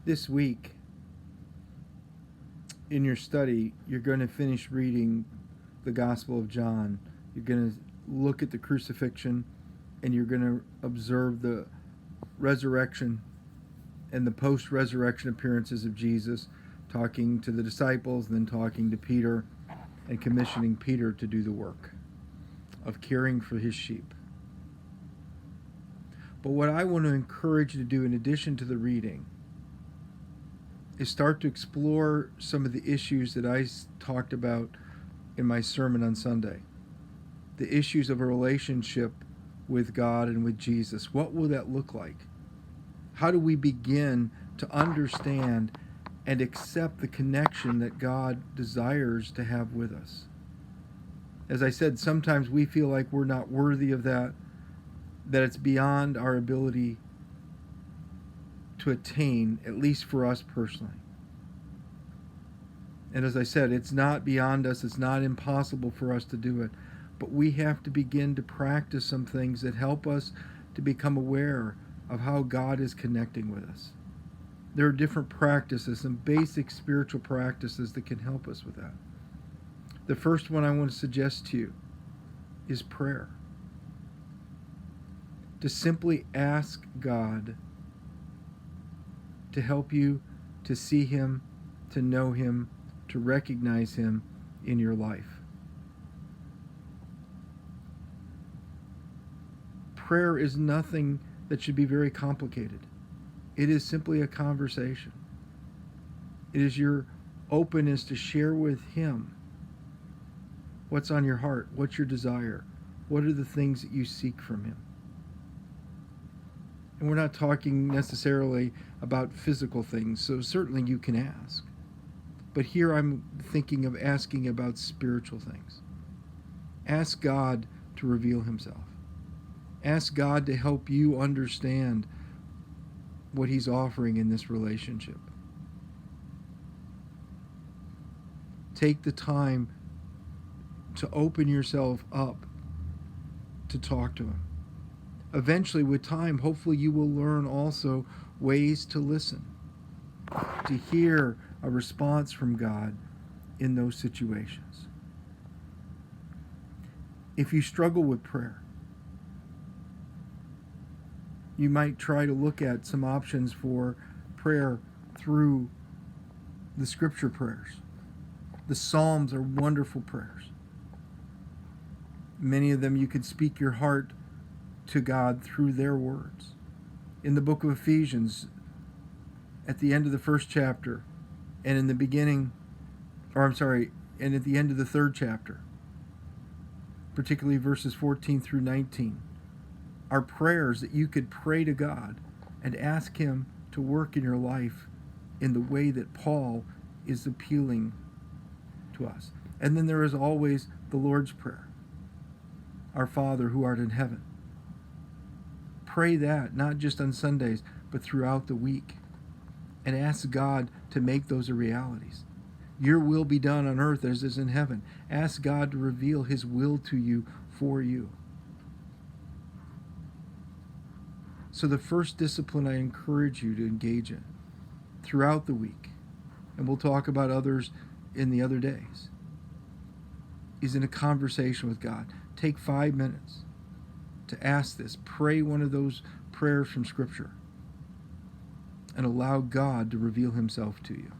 This week, in your study, you're going to finish reading the Gospel of John. You're going to look at the crucifixion, and you're going to observe the resurrection and the post-resurrection appearances of Jesus, talking to the disciples, then talking to Peter, and commissioning Peter to do the work of caring for his sheep. But what I want to encourage you to do, in addition to the reading, is start to explore some of the issues that I talked about in my sermon on Sunday. The issues of a relationship with God and with Jesus. What will that look like? How do we begin to understand and accept the connection that God desires to have with us? As I said, sometimes we feel like we're not worthy of that it's beyond our ability to attain, at least for us personally. And as I said, it's not beyond us, it's not impossible for us to do it, but we have to begin to practice some things that help us to become aware of how God is connecting with us. There are different practices, some basic spiritual practices that can help us with that. The first one I want to suggest to you is prayer. To simply ask God to help you to see Him, to know Him, to recognize Him in your life. Prayer is nothing that should be very complicated. It is simply a conversation. It is your openness to share with Him what's on your heart, what's your desire, what are the things that you seek from Him. And we're not talking necessarily about physical things, so certainly you can ask. But here I'm thinking of asking about spiritual things. Ask God to reveal Himself. Ask God to help you understand what He's offering in this relationship. Take the time to open yourself up to talk to Him. Eventually, with time, hopefully you will learn also ways to listen, to hear a response from God in those situations. If you struggle with prayer, you might try to look at some options for prayer through the scripture prayers. The Psalms are wonderful prayers. Many of them you could speak your heart to God through their words. In the book of Ephesians, at the end of the first chapter, and in the beginning, and at the end of the third chapter, particularly verses 14 through 19, are prayers that you could pray to God and ask Him to work in your life in the way that Paul is appealing to us. And then there is always the Lord's Prayer. Our Father who art in heaven. Pray that, not just on Sundays, but throughout the week. And ask God to make those a realities. Your will be done on earth as is in heaven. Ask God to reveal His will to you for you. So the first discipline I encourage you to engage in throughout the week, and we'll talk about others in the other days, is in a conversation with God. Take 5 minutes to ask this. Pray one of those prayers from Scripture and allow God to reveal Himself to you.